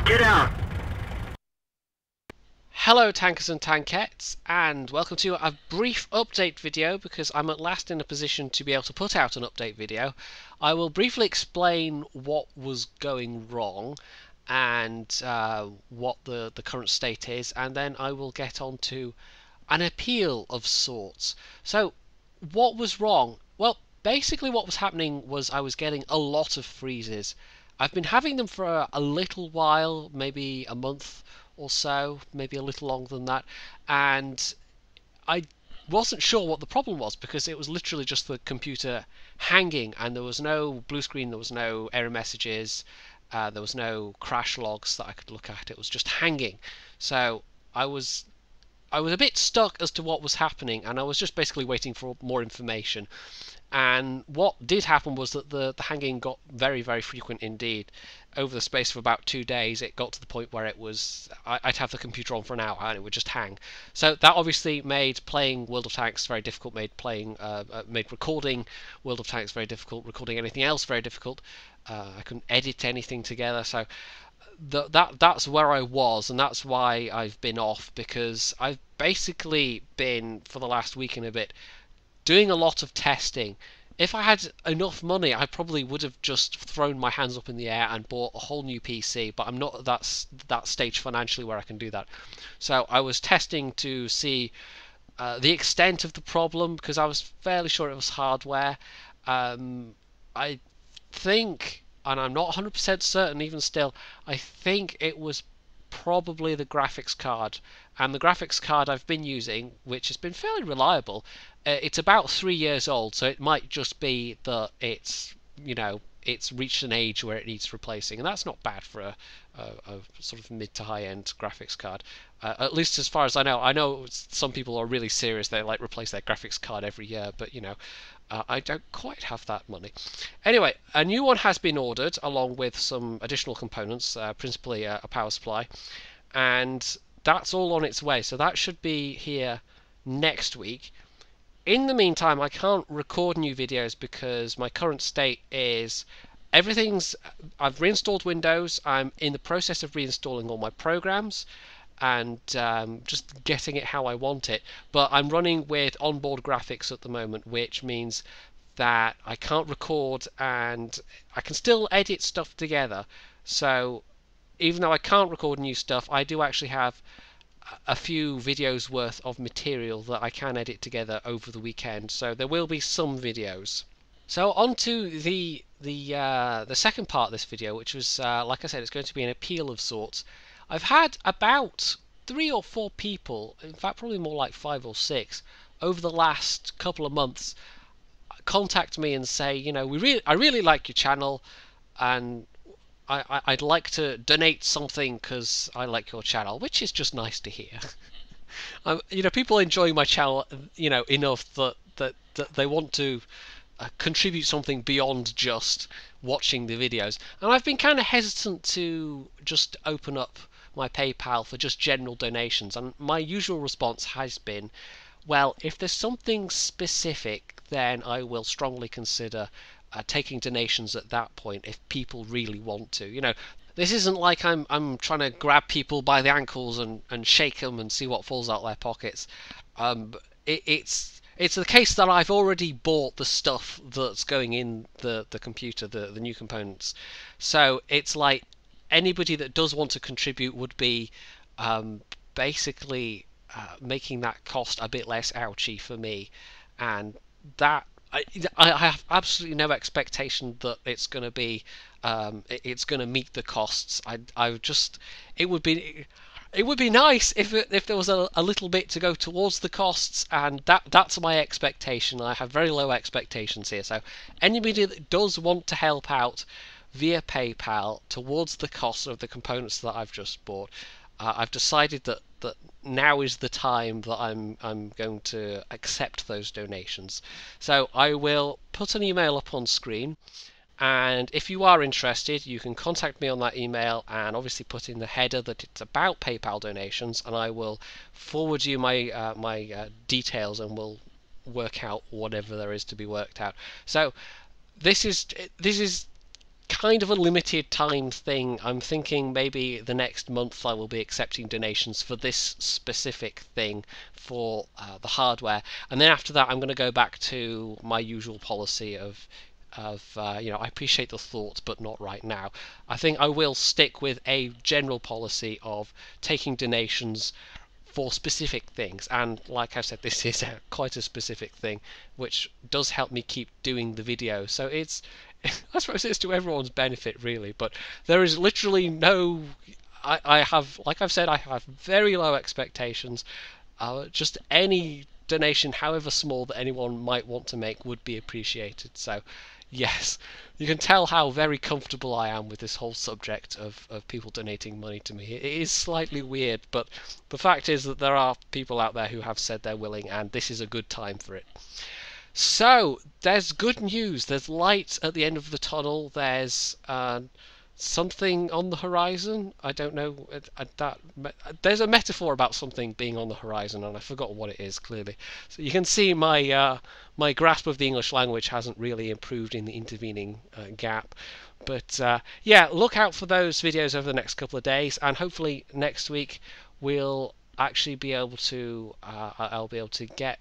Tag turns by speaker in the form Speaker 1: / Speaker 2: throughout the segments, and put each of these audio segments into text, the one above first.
Speaker 1: Get out!
Speaker 2: Hello tankers and tankettes, and welcome to a brief update video because I'm at last in a position to be able to put out an update video. I will briefly explain what was going wrong and what the current state is, and then I will get on to an appeal of sorts. So, what was wrong? Well, basically what was happening was I was getting a lot of freezes. I've been having them for a little while, maybe a month or so, maybe a little longer than that, and I wasn't sure what the problem was because it was literally just the computer hanging, and there was no blue screen, there was no error messages, there was no crash logs that I could look at. It was just hanging. So I was a bit stuck as to what was happening, and I was just basically waiting for more information. And what did happen was that the hanging got very, very frequent indeed. Over the space of about 2 days, it got to the point where it was I'd have the computer on for an hour and it would just hang. So that obviously made playing World of Tanks very difficult, made recording World of Tanks very difficult, recording anything else very difficult. I couldn't edit anything together, so that's where I was, and that's why I've been off, because I've basically been, for the last week and a bit, doing a lot of testing. If I had enough money, I probably would have just thrown my hands up in the air and bought a whole new PC, but I'm not at that stage financially where I can do that. So I was testing to see the extent of the problem, because I was fairly sure it was hardware. I think, and I'm not 100% certain even still, I think it was probably the graphics card. And the graphics card I've been using, which has been fairly reliable, it's about 3 years old, so it might just be that it's reached an age where it needs replacing, and that's not bad for a sort of mid to high end graphics card. At least as far as I know. I know some people are really serious; they like replace their graphics card every year, but I don't quite have that money. Anyway, a new one has been ordered along with some additional components, principally a power supply, and that's all on its way. So that should be here next week. In the meantime, I can't record new videos because my current state is I've reinstalled Windows. I'm in the process of reinstalling all my programs and just getting it how I want it. But I'm running with onboard graphics at the moment, which means that I can't record, and I can still edit stuff together. So even though I can't record new stuff, I do actually have a few videos worth of material that I can edit together over the weekend. So there will be some videos. So on to the second part of this video, which was like I said, it's going to be an appeal of sorts. I've had about 3 or 4 people, in fact probably more like 5 or 6, over the last couple of months contact me and say, I really like your channel, and I'd like to donate something because I like your channel, which is just nice to hear. People enjoy my channel, enough that they want to contribute something beyond just watching the videos. And I've been kind of hesitant to just open up my PayPal for just general donations. And my usual response has been, well, if there's something specific, then I will strongly consider taking donations at that point if people really want to. This isn't like I'm trying to grab people by the ankles and shake them and see what falls out of their pockets. It's the case that I've already bought the stuff that's going in the computer, the new components. So it's like anybody that does want to contribute would be basically making that cost a bit less ouchy for me, and that I have absolutely no expectation that it's going to be it's going to meet the costs. It would be nice if there was a little bit to go towards the costs, and that's my expectation. I have very low expectations here. So anybody that does want to help out via PayPal towards the cost of the components that I've just bought, I've decided that now is the time that I'm going to accept those donations. So I will put an email up on screen, and if you are interested, you can contact me on that email and obviously put in the header that it's about PayPal donations, and I will forward you my details, and we'll work out whatever there is to be worked out. So this is kind of a limited time thing. I'm thinking maybe the next month I will be accepting donations for this specific thing for the hardware, and then after that I'm going to go back to my usual policy of you know, I appreciate the thought but not right now. I think I will stick with a general policy of taking donations for specific things, and like I said, this is quite a specific thing which does help me keep doing the video, so it's I suppose it's to everyone's benefit really, but there is literally no I have, like I've said, I have very low expectations. Just any donation, however small, that anyone might want to make would be appreciated. So yes, you can tell how very comfortable I am with this whole subject of people donating money to me. It is slightly weird, but the fact is that there are people out there who have said they're willing, and this is a good time for it. So there's good news. There's light at the end of the tunnel. There's something on the horizon. I don't know. There's a metaphor about something being on the horizon, and I forgot what it is clearly. So you can see my my grasp of the English language hasn't really improved in the intervening gap. But yeah, look out for those videos over the next couple of days, and hopefully next week we'll actually be able to I'll be able to get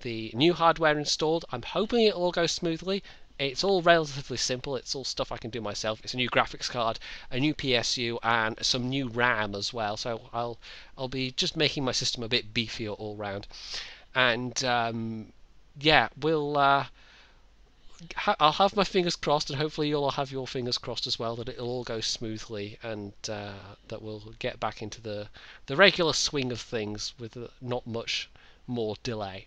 Speaker 2: the new hardware installed. I'm hoping it all goes smoothly. It's all relatively simple. It's all stuff I can do myself. It's a new graphics card, a new PSU, and some new RAM as well. So I'll be just making my system a bit beefier all round. And yeah, we'll I'll have my fingers crossed, and hopefully you'll all have your fingers crossed as well, that it'll all go smoothly, and that we'll get back into the regular swing of things with not much more delay.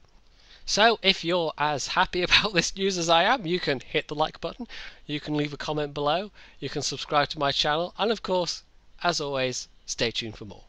Speaker 2: So if you're as happy about this news as I am, you can hit the like button, you can leave a comment below, you can subscribe to my channel, and of course, as always, stay tuned for more.